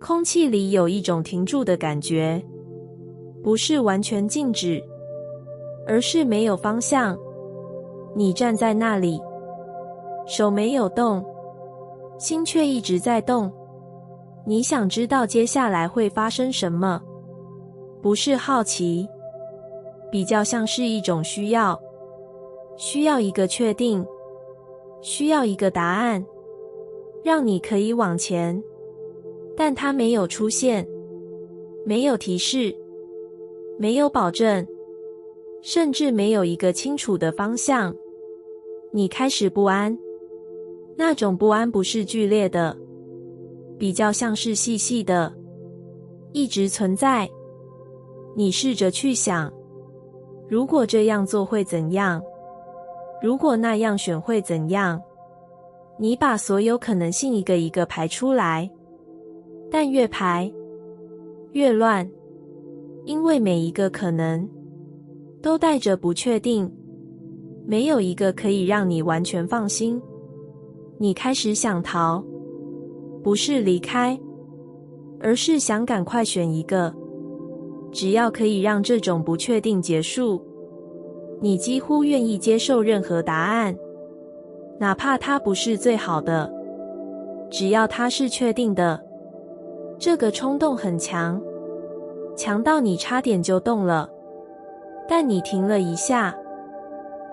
空气里有一种停住的感觉，不是完全静止，而是没有方向。你站在那里，手没有动，心却一直在动。你想知道接下来会发生什么，不是好奇，比较像是一种需要，需要一个确定，需要一个答案，让你可以往前。但它没有出现，没有提示，没有保证，甚至没有一个清楚的方向。你开始不安，那种不安不是剧烈的，比较像是细细的，一直存在。你试着去想，如果这样做会怎样？如果那样选会怎样？你把所有可能性一个一个排出来，但越排越乱，因为每一个可能都带着不确定，没有一个可以让你完全放心。你开始想逃，不是离开，而是想赶快选一个，只要可以让这种不确定结束。你几乎愿意接受任何答案，哪怕它不是最好的，只要它是确定的。这个冲动很强，强到你差点就动了，但你停了一下，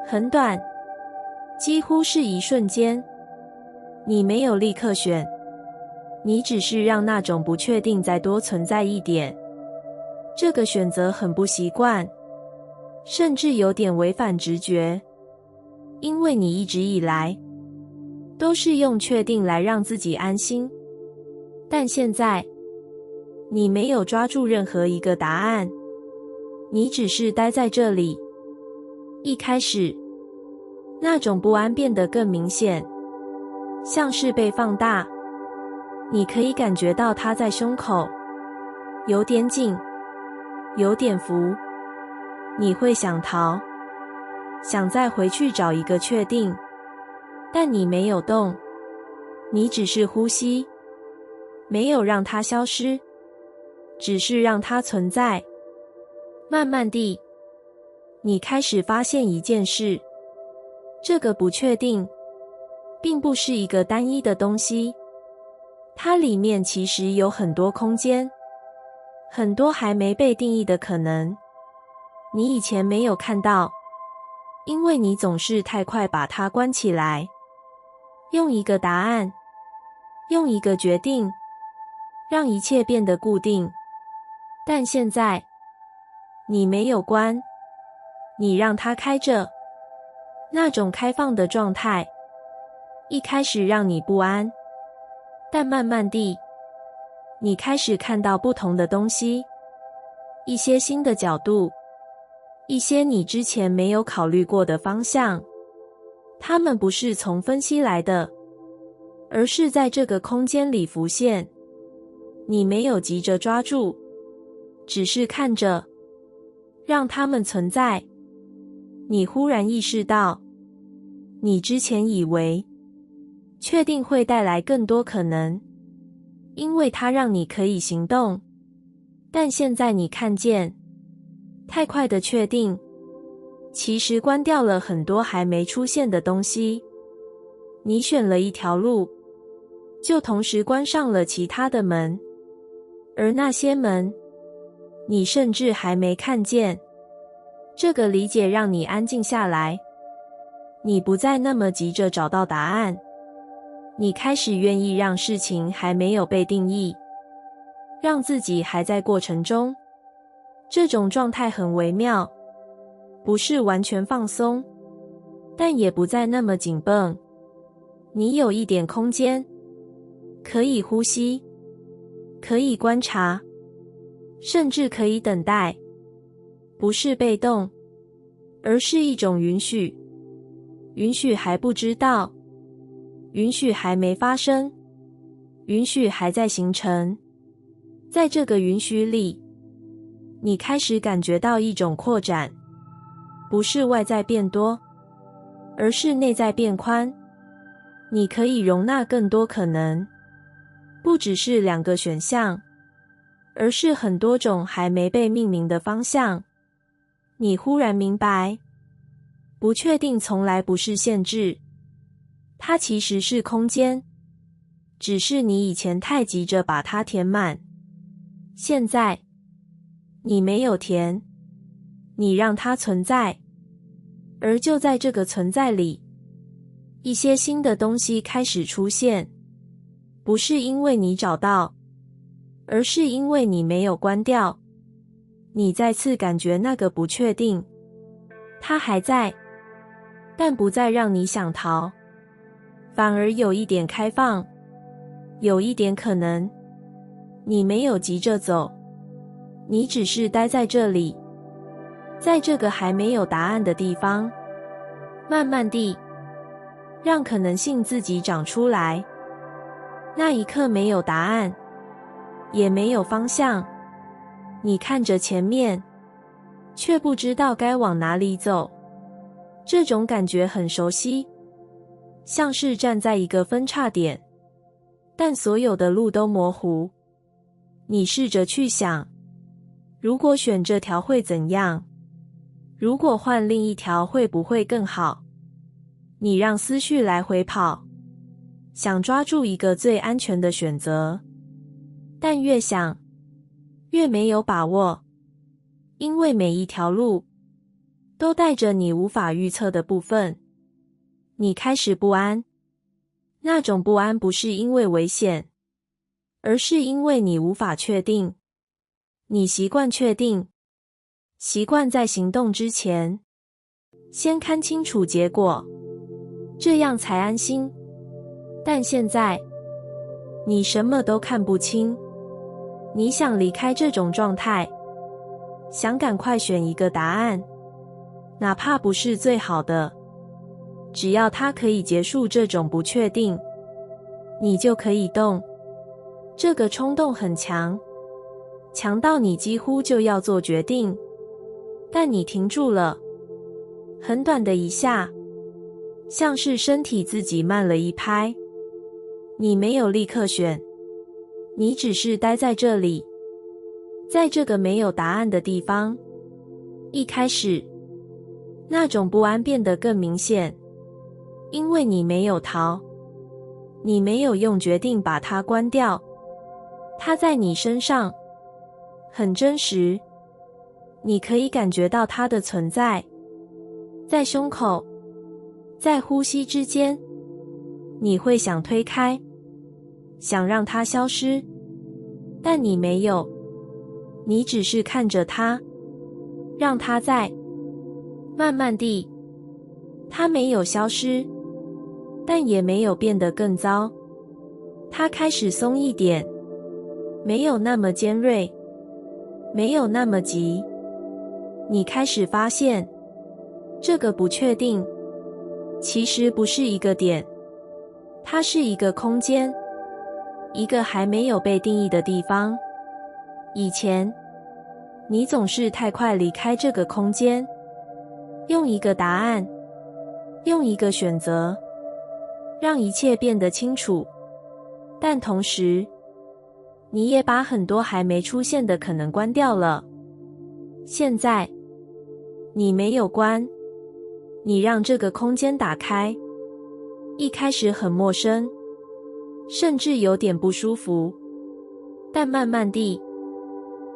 很短，几乎是一瞬间。你没有立刻选，你只是让那种不确定再多存在一点。这个选择很不习惯，甚至有点违反直觉，因为你一直以来都是用确定来让自己安心。但现在，你没有抓住任何一个答案，你只是待在这里。一开始，那种不安变得更明显，像是被放大。你可以感觉到它在胸口，有点紧，有点浮。你会想逃，想再回去找一个确定，但你没有动，你只是呼吸，没有让它消失，只是让它存在。慢慢地，你开始发现一件事，这个不确定并不是一个单一的东西，它里面其实有很多空间，很多还没被定义的可能。你以前没有看到，因为你总是太快把它关起来，用一个答案，用一个决定，让一切变得固定。但现在，你没有关，你让它开着。那种开放的状态，一开始让你不安，但慢慢地，你开始看到不同的东西，一些新的角度，一些你之前没有考虑过的方向。它们不是从分析来的，而是在这个空间里浮现。你没有急着抓住，只是看着，让它们存在。你忽然意识到，你之前以为确定会带来更多可能，因为它让你可以行动，但现在你看见，太快的确定其实关掉了很多还没出现的东西。你选了一条路，就同时关上了其他的门，而那些门，你甚至还没看见。这个理解让你安静下来，你不再那么急着找到答案，你开始愿意让事情还没有被定义，让自己还在过程中。这种状态很微妙，不是完全放松，但也不再那么紧绷。你有一点空间，可以呼吸，可以观察，甚至可以等待。不是被动，而是一种允许。允许还不知道，允许还没发生，允许还在形成。在这个允许里，你开始感觉到一种扩展，不是外在变多，而是内在变宽。你可以容纳更多可能，不只是2个选项，而是很多种还没被命名的方向。你忽然明白，不确定从来不是限制，它其实是空间，只是你以前太急着把它填满。现在，你没有填，你让它存在，而就在这个存在里，一些新的东西开始出现，不是因为你找到，而是因为你没有关掉。你再次感觉那个不确定，它还在，但不再让你想逃，反而有一点开放，有一点可能。你没有急着走，你只是待在这里，在这个还没有答案的地方，慢慢地让可能性自己长出来。那一刻没有答案，也没有方向，你看着前面，却不知道该往哪里走。这种感觉很熟悉，像是站在一个分叉点，但所有的路都模糊。你试着去想，如果选这条会怎样？如果换另一条会不会更好？你让思绪来回跑，想抓住一个最安全的选择，但越想越没有把握，因为每一条路都带着你无法预测的部分。你开始不安，那种不安不是因为危险，而是因为你无法确定。你习惯确定，习惯在行动之前先看清楚结果，这样才安心。但现在你什么都看不清，你想离开这种状态，想赶快选一个答案，哪怕不是最好的，只要它可以结束这种不确定，你就可以动。这个冲动很强，强到你几乎就要做决定，但你停住了，很短的一下，像是身体自己慢了一拍。你没有立刻选，你只是待在这里，在这个没有答案的地方。一开始，那种不安变得更明显，因为你没有逃，你没有用决定把它关掉，它在你身上，很真实，你可以感觉到它的存在，在胸口，在呼吸之间。你会想推开，想让它消失，但你没有，你只是看着它，让它在。慢慢地，它没有消失，但也没有变得更糟，它开始松一点，没有那么尖锐，没有那么急。你开始发现，这个不确定其实不是一个点，它是一个空间，一个还没有被定义的地方。以前，你总是太快离开这个空间，用一个答案，用一个选择，让一切变得清楚，但同时，你也把很多还没出现的可能关掉了。现在，你没有关，你让这个空间打开。一开始很陌生，甚至有点不舒服，但慢慢地，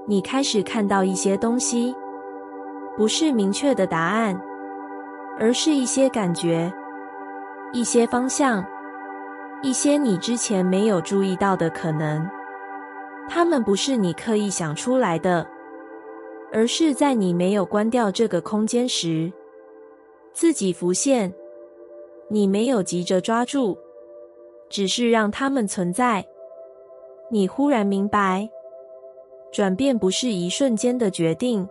你开始看到一些东西，不是明确的答案，而是一些感觉，一些方向，一些你之前没有注意到的可能。它们不是你刻意想出来的，而是在你没有关掉这个空间时，自己浮现。你没有急着抓住，只是让它们存在。你忽然明白，转变不是一瞬间的决定，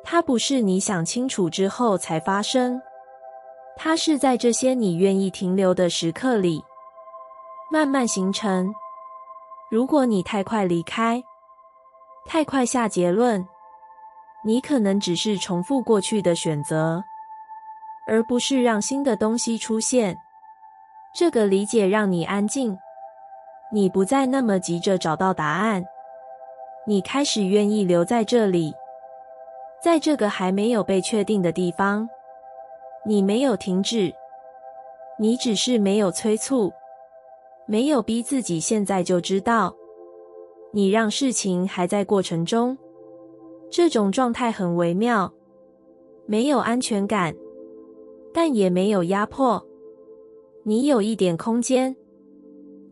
它不是你想清楚之后才发生，它是在这些你愿意停留的时刻里，慢慢形成。如果你太快离开，太快下结论，你可能只是重复过去的选择，而不是让新的东西出现。这个理解让你安静，你不再那么急着找到答案，你开始愿意留在这里，在这个还没有被确定的地方。你没有停止，你只是没有催促，没有逼自己现在就知道，你让事情还在过程中。这种状态很微妙，没有安全感，但也没有压迫。你有一点空间，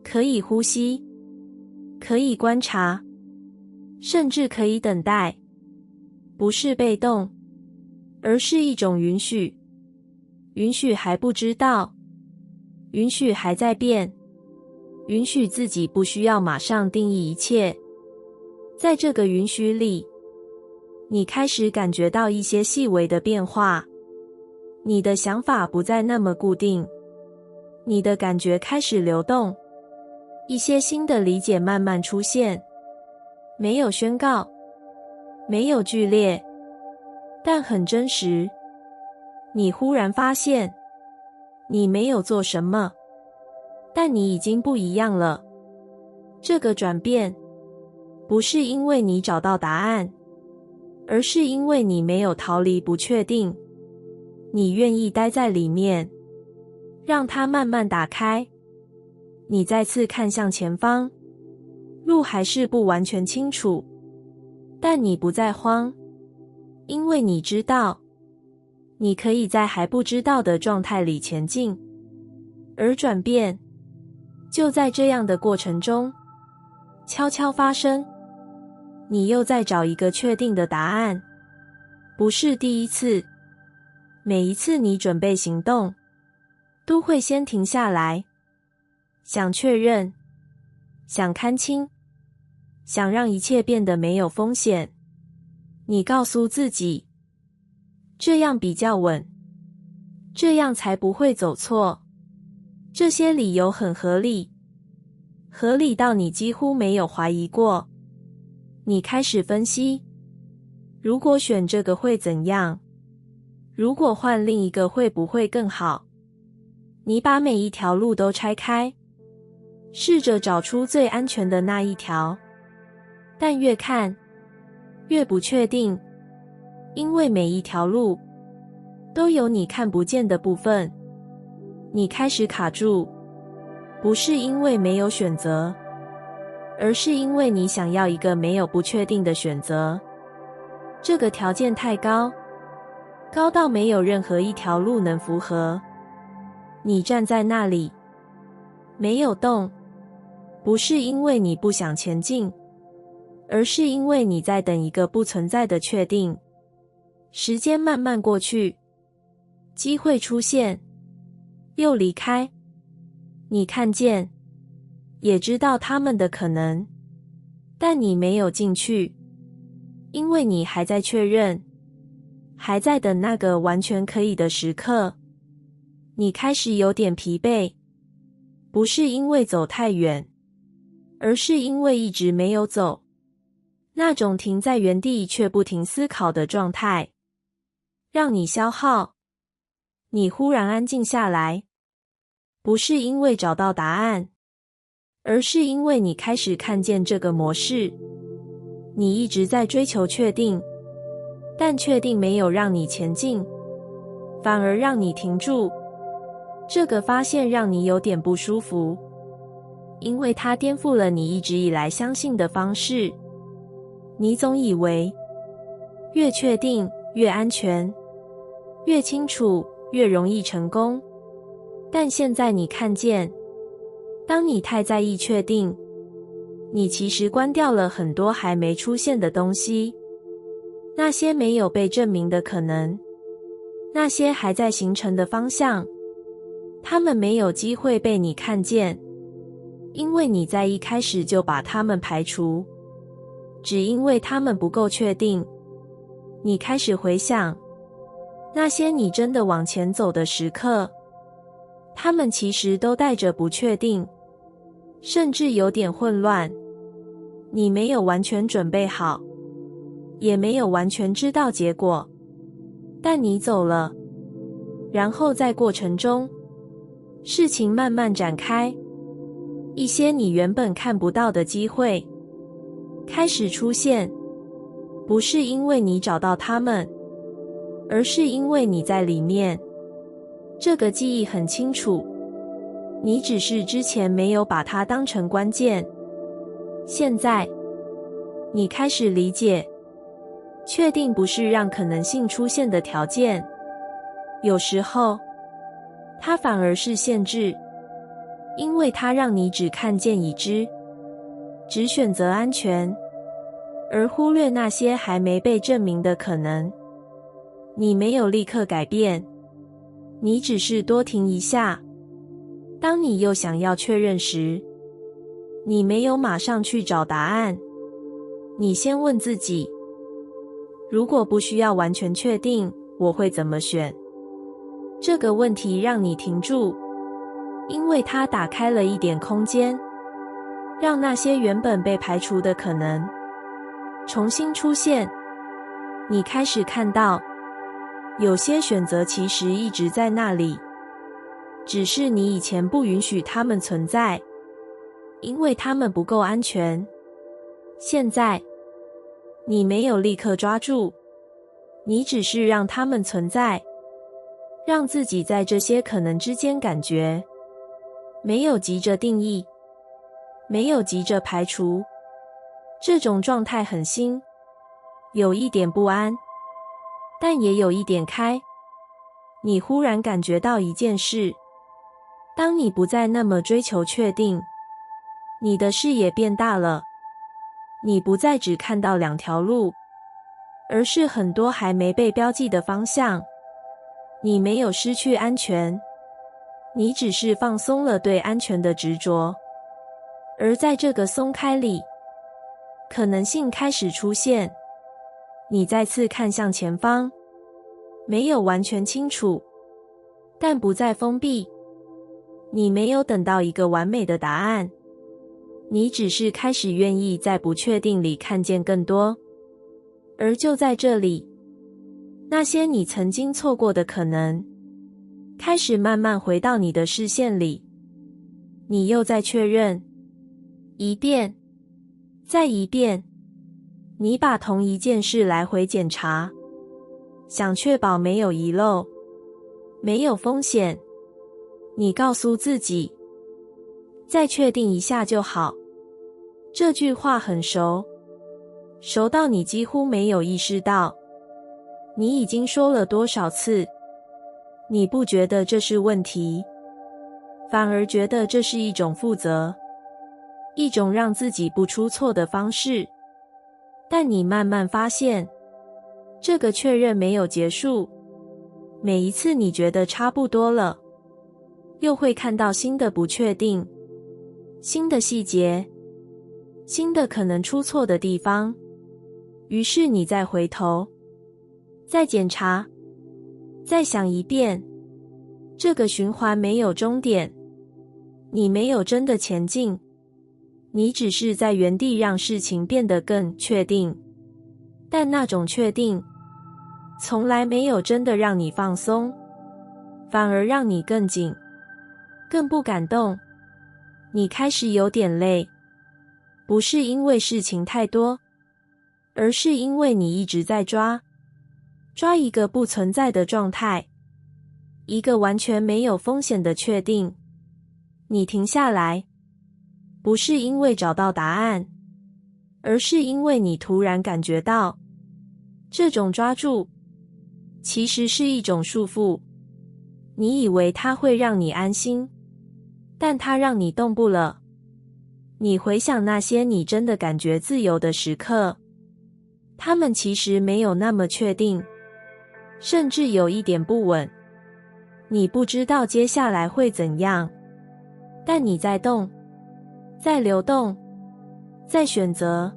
可以呼吸，可以观察，甚至可以等待。不是被动，而是一种允许。允许还不知道，允许还在变，允许自己不需要马上定义一切。在这个允许里，你开始感觉到一些细微的变化。你的想法不再那么固定，你的感觉开始流动，一些新的理解慢慢出现。没有宣告，没有剧烈，但很真实。你忽然发现，你没有做什么，但你已经不一样了。这个转变，不是因为你找到答案，而是因为你没有逃离不确定。你愿意待在里面，让它慢慢打开。你再次看向前方，路还是不完全清楚，但你不再慌，因为你知道，你可以在还不知道的状态里前进。而转变，就在这样的过程中，悄悄发生。你又在找一个确定的答案，不是第一次。每一次你准备行动，都会先停下来，想确认，想看清，想让一切变得没有风险。你告诉自己，这样比较稳，这样才不会走错。这些理由很合理，合理到你几乎没有怀疑过。你开始分析，如果选这个会怎样？如果换另一个会不会更好？你把每一条路都拆开，试着找出最安全的那一条。但越看，越不确定，因为每一条路都有你看不见的部分。你开始卡住，不是因为没有选择，而是因为你想要一个没有不确定的选择。这个条件太高，高到没有任何一条路能符合。你站在那里，没有动，不是因为你不想前进，而是因为你在等一个不存在的确定。时间慢慢过去，机会出现，又离开。你看见，也知道他们的可能，但你没有进去，因为你还在确认，还在等那个完全可以的时刻。你开始有点疲惫，不是因为走太远，而是因为一直没有走。那种停在原地却不停思考的状态，让你消耗。你忽然安静下来，不是因为找到答案，而是因为你开始看见这个模式。你一直在追求确定，但确定没有让你前进，反而让你停住。这个发现让你有点不舒服，因为它颠覆了你一直以来相信的方式。你总以为越确定越安全，越清楚越容易成功。但现在你看见，当你太在意确定，你其实关掉了很多还没出现的东西，那些没有被证明的可能，那些还在形成的方向，他们没有机会被你看见，因为你在一开始就把他们排除，只因为他们不够确定。你开始回想那些你真的往前走的时刻，他们其实都带着不确定，甚至有点混乱。你没有完全准备好，也没有完全知道结果，但你走了。然后在过程中，事情慢慢展开，一些你原本看不到的机会开始出现，不是因为你找到它们，而是因为你在里面。这个记忆很清楚，你只是之前没有把它当成关键。现在，你开始理解，确定不是让可能性出现的条件，有时候，它反而是限制，因为它让你只看见已知，只选择安全，而忽略那些还没被证明的可能。你没有立刻改变，你只是多停一下。当你又想要确认时，你没有马上去找答案，你先问自己，如果不需要完全确定，我会怎么选？这个问题让你停住，因为它打开了一点空间，让那些原本被排除的可能重新出现。你开始看到，有些选择其实一直在那里，只是你以前不允许它们存在，因为它们不够安全。现在，你没有立刻抓住，你只是让它们存在，让自己在这些可能之间感觉，没有急着定义，没有急着排除。这种状态很新，有一点不安，但也有一点开。你忽然感觉到一件事，当你不再那么追求确定，你的视野变大了，你不再只看到两条路，而是很多还没被标记的方向。你没有失去安全，你只是放松了对安全的执着。而在这个松开里，可能性开始出现。你再次看向前方，没有完全清楚，但不再封闭。你没有等到一个完美的答案，你只是开始愿意在不确定里看见更多。而就在这里，那些你曾经错过的可能，开始慢慢回到你的视线里。你又在确认，一遍，再一遍，你把同一件事来回检查，想确保没有遗漏，没有风险。你告诉自己，再确定一下就好。这句话很熟，熟到你几乎没有意识到。你已经说了多少次？你不觉得这是问题，反而觉得这是一种负责，一种让自己不出错的方式。但你慢慢发现，这个确认没有结束。每一次你觉得差不多了，又会看到新的不确定，新的细节，新的可能出错的地方。于是你再回头，再检查，再想一遍。这个循环没有终点，你没有真的前进，你只是在原地让事情变得更确定。但那种确定从来没有真的让你放松，反而让你更紧，更不敢动。你开始有点累，不是因为事情太多，而是因为你一直在抓一个不存在的状态，一个完全没有风险的确定。你停下来，不是因为找到答案，而是因为你突然感觉到，这种抓住其实是一种束缚。你以为它会让你安心，但它让你动不了。你回想那些你真的感觉自由的时刻，它们其实没有那么确定，甚至有一点不稳。你不知道接下来会怎样，但你在动，在流动，在选择。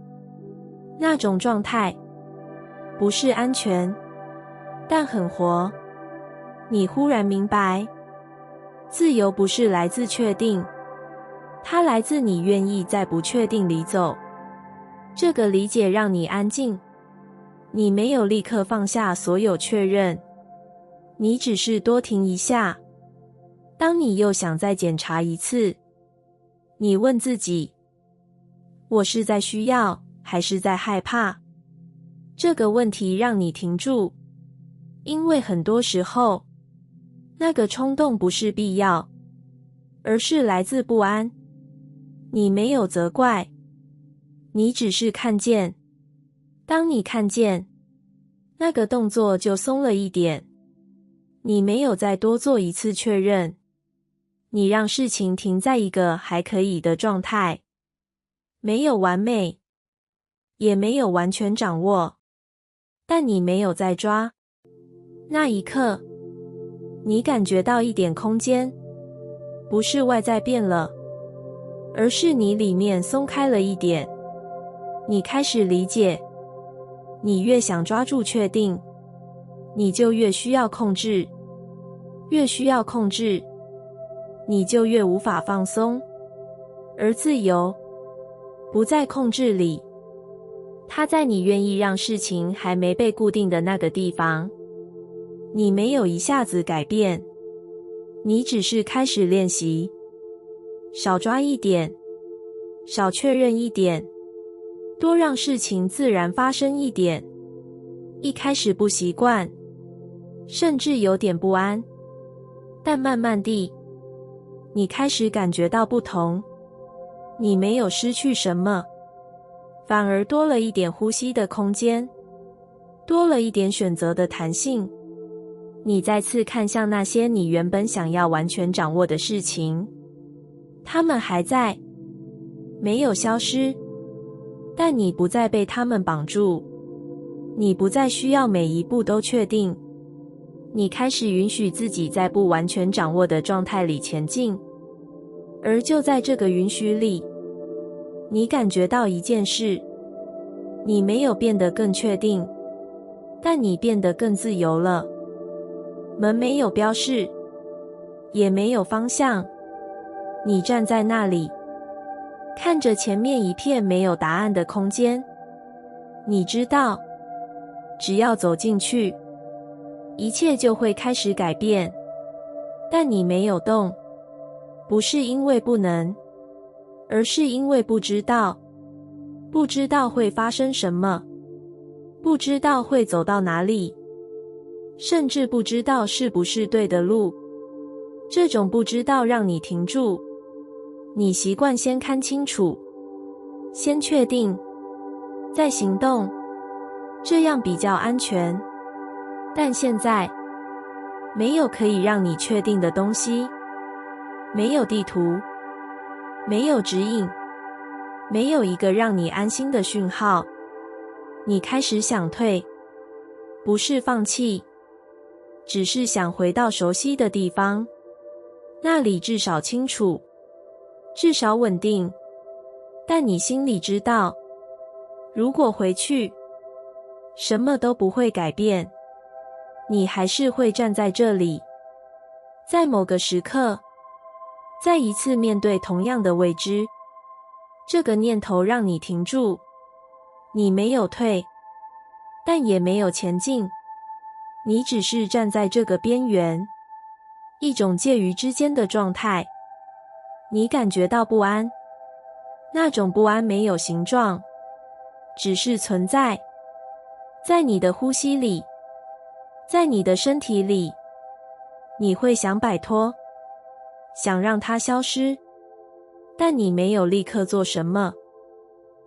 那种状态不是安全，但很活。你忽然明白，自由不是来自确定，它来自你愿意在不确定里走。这个理解让你安静，你没有立刻放下所有确认，你只是多停一下。当你又想再检查一次，你问自己，我是在需要，还是在害怕？这个问题让你停住，因为很多时候，那个冲动不是必要，而是来自不安。你没有责怪，你只是看见。当你看见，那个动作就松了一点。你没有再多做一次确认，你让事情停在一个还可以的状态，没有完美，也没有完全掌握，但你没有再抓。那一刻，你感觉到一点空间，不是外在变了，而是你里面松开了一点。你开始理解，你越想抓住确定，你就越需要控制，越需要控制，你就越无法放松。而自由不在控制里，它在你愿意让事情还没被固定的那个地方。你没有一下子改变，你只是开始练习，少抓一点，少确认一点，多让事情自然发生一点。一开始不习惯，甚至有点不安，但慢慢地，你开始感觉到不同。你没有失去什么，反而多了一点呼吸的空间，多了一点选择的弹性。你再次看向那些你原本想要完全掌握的事情，它们还在，没有消失，但你不再被它们绑住，你不再需要每一步都确定，你开始允许自己在不完全掌握的状态里前进。而就在这个允许里，你感觉到一件事，你没有变得更确定，但你变得更自由了。门没有标示，也没有方向，你站在那里，看着前面一片没有答案的空间。你知道，只要走进去，一切就会开始改变。但你没有动，不是因为不能，而是因为不知道。不知道会发生什么，不知道会走到哪里，甚至不知道是不是对的路。这种不知道让你停住，你习惯先看清楚，先确定，再行动，这样比较安全。但现在，没有可以让你确定的东西，没有地图，没有指引，没有一个让你安心的讯号。你开始想退，不是放弃，只是想回到熟悉的地方，那里至少清楚，至少稳定。但你心里知道，如果回去，什么都不会改变，你还是会站在这里，在某个时刻，再一次面对同样的未知。这个念头让你停住，你没有退，但也没有前进，你只是站在这个边缘，一种介于之间的状态。你感觉到不安，那种不安没有形状，只是存在，在你的呼吸里，在你的身体里。你会想摆脱，想让它消失，但你没有立刻做什么，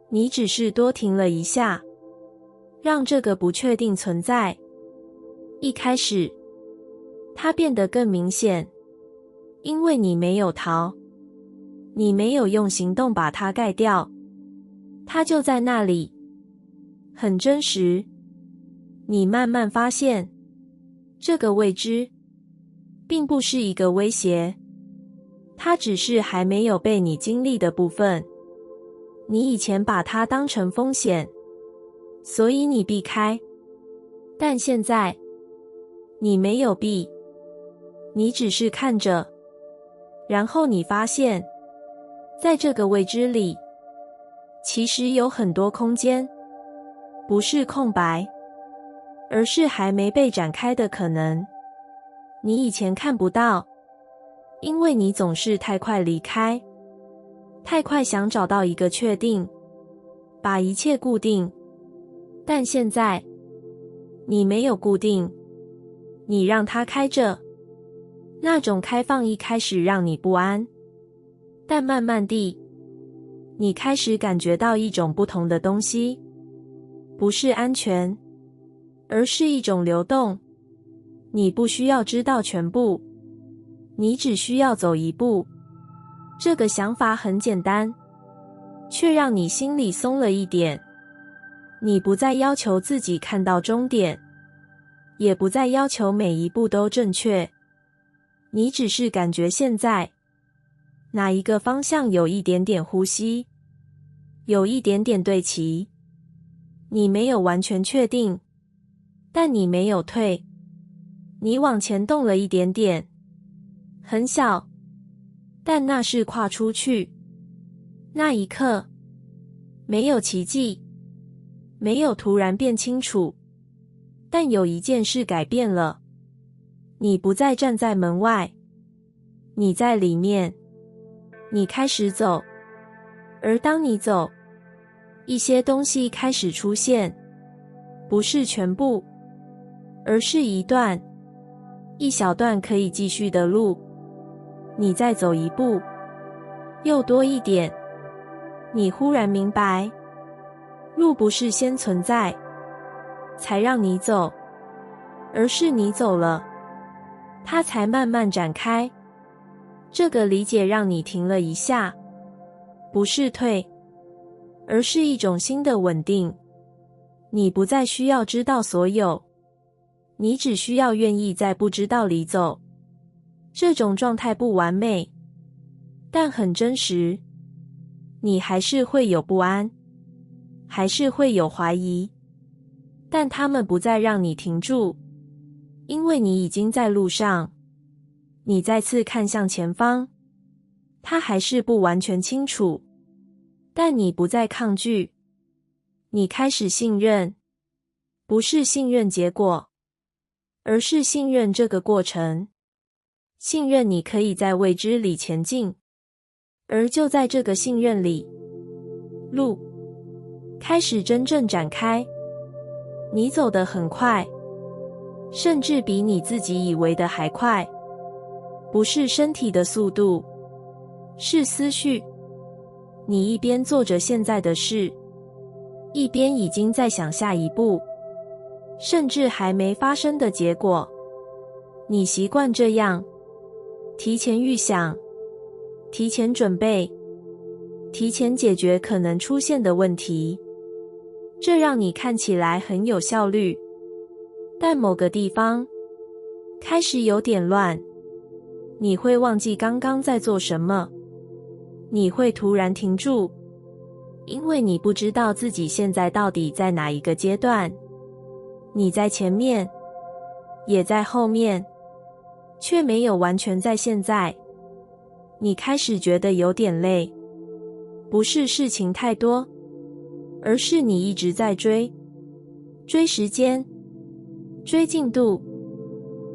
你只是多停了一下，让这个不确定存在。一开始，它变得更明显，因为你没有逃，你没有用行动把它盖掉，它就在那里，很真实。你慢慢发现，这个未知并不是一个威胁，它只是还没有被你经历的部分。你以前把它当成风险，所以你避开，但现在你没有避，你只是看着，然后你发现，在这个未知里，其实有很多空间，不是空白，而是还没被展开的可能。你以前看不到，因为你总是太快离开，太快想找到一个确定，把一切固定。但现在，你没有固定，你让它开着。那种开放一开始让你不安，但慢慢地，你开始感觉到一种不同的东西，不是安全，而是一种流动。你不需要知道全部，你只需要走一步。这个想法很简单，却让你心里松了一点。你不再要求自己看到终点，也不再要求每一步都正确，你只是感觉现在哪一个方向有一点点呼吸，有一点点对齐。你没有完全确定，但你没有退，你往前动了一点点，很小，但那是跨出去。那一刻，没有奇迹，没有突然变清楚，但有一件事改变了。你不再站在门外，你在里面，你开始走。而当你走，一些东西开始出现，不是全部，而是一小段可以继续的路。你再走一步，又多一点，你忽然明白，路不是先存在，才让你走，而是你走了，它才慢慢展开。这个理解让你停了一下，不是退，而是一种新的稳定。你不再需要知道所有，你只需要愿意在不知道里走。这种状态不完美，但很真实。你还是会有不安，还是会有怀疑，但它们不再让你停住，因为你已经在路上。你再次看向前方，它还是不完全清楚，但你不再抗拒。你开始信任，不是信任结果，而是信任这个过程，信任你可以在未知里前进。而就在这个信任里，路开始真正展开。你走得很快，甚至比你自己以为的还快。不是身体的速度，是思绪。你一边做着现在的事，一边已经在想下一步，甚至还没发生的结果。你习惯这样，提前预想，提前准备，提前解决可能出现的问题。这让你看起来很有效率，但某个地方开始有点乱。你会忘记刚刚在做什么，你会突然停住，因为你不知道自己现在到底在哪一个阶段。你在前面，也在后面，却没有完全在现在。你开始觉得有点累，不是事情太多，而是你一直在追时间，追进度，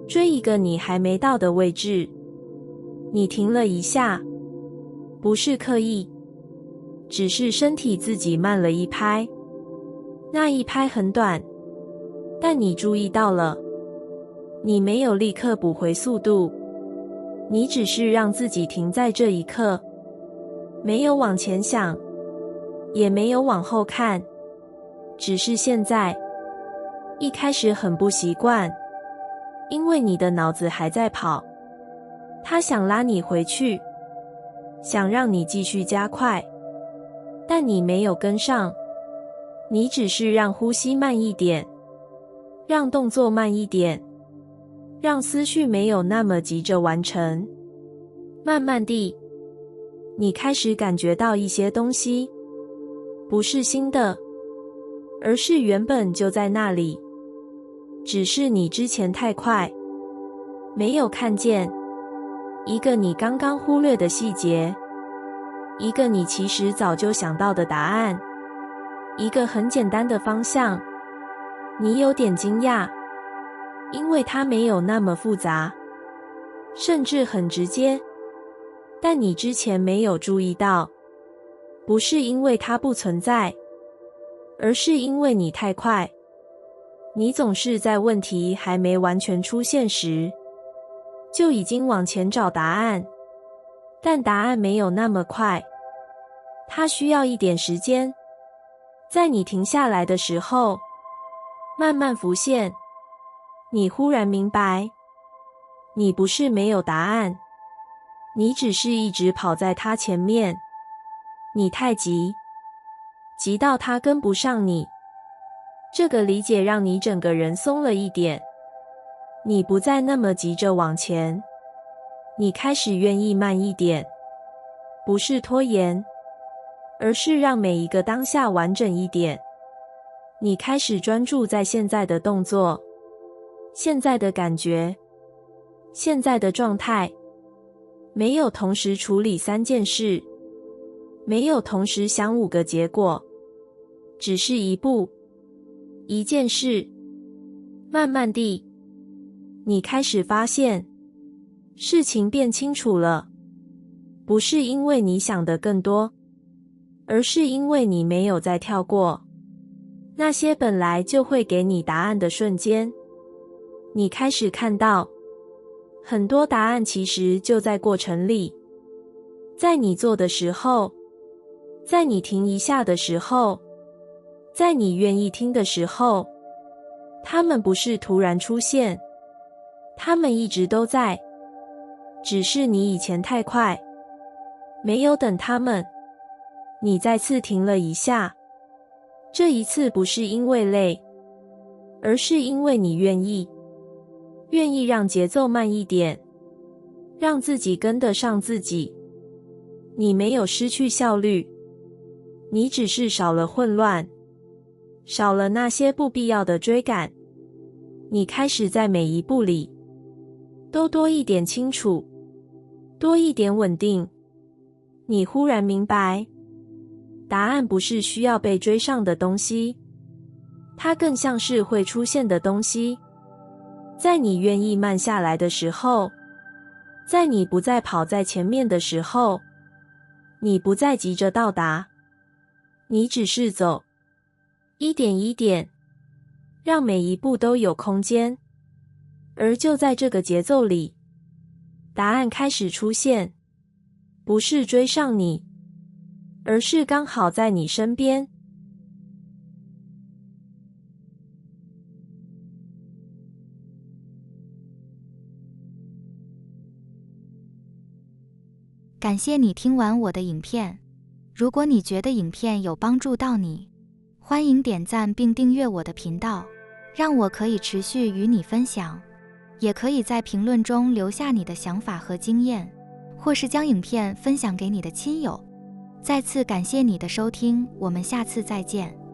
追一个你还没到的位置。你停了一下，不是刻意，只是身体自己慢了一拍。那一拍很短，但你注意到了。你没有立刻补回速度，你只是让自己停在这一刻，没有往前想，也没有往后看，只是现在。一开始很不习惯，因为你的脑子还在跑，他想拉你回去，想让你继续加快，但你没有跟上。你只是让呼吸慢一点，让动作慢一点，让思绪没有那么急着完成。慢慢地，你开始感觉到一些东西，不是新的，而是原本就在那里，只是你之前太快，没有看见。一个你刚刚忽略的细节，一个你其实早就想到的答案，一个很简单的方向。你有点惊讶，因为它没有那么复杂，甚至很直接，但你之前没有注意到。不是因为它不存在，而是因为你太快。你总是在问题还没完全出现时，就已经往前找答案，但答案没有那么快，它需要一点时间，在你停下来的时候，慢慢浮现。你忽然明白，你不是没有答案，你只是一直跑在它前面。你太急，急到它跟不上你。这个理解让你整个人松了一点，你不再那么急着往前，你开始愿意慢一点，不是拖延，而是让每一个当下完整一点。你开始专注在现在的动作，现在的感觉，现在的状态，没有同时处理3件事，没有同时想5个结果，只是一步，一件事。慢慢地，你开始发现，事情变清楚了，不是因为你想的更多，而是因为你没有再跳过那些本来就会给你答案的瞬间。你开始看到，很多答案其实就在过程里，在你做的时候，在你停一下的时候，在你愿意听的时候，它们不是突然出现，它们一直都在，只是你以前太快，没有等它们。你再次停了一下，这一次不是因为累，而是因为你愿意让节奏慢一点，让自己跟得上自己。你没有失去效率，你只是少了混乱，少了那些不必要的追赶。你开始在每一步里都多一点清楚，多一点稳定。你忽然明白，答案不是需要被追上的东西，它更像是会出现的东西。在你愿意慢下来的时候，在你不再跑在前面的时候，你不再急着到达，你只是走，一点一点，让每一步都有空间。而就在这个节奏里，答案开始出现，不是追上你，而是刚好在你身边。感谢你听完我的影片。如果你觉得影片有帮助到你，欢迎点赞并订阅我的频道，让我可以持续与你分享。也可以在评论中留下你的想法和经验，或是将影片分享给你的亲友。再次感谢你的收听，我们下次再见。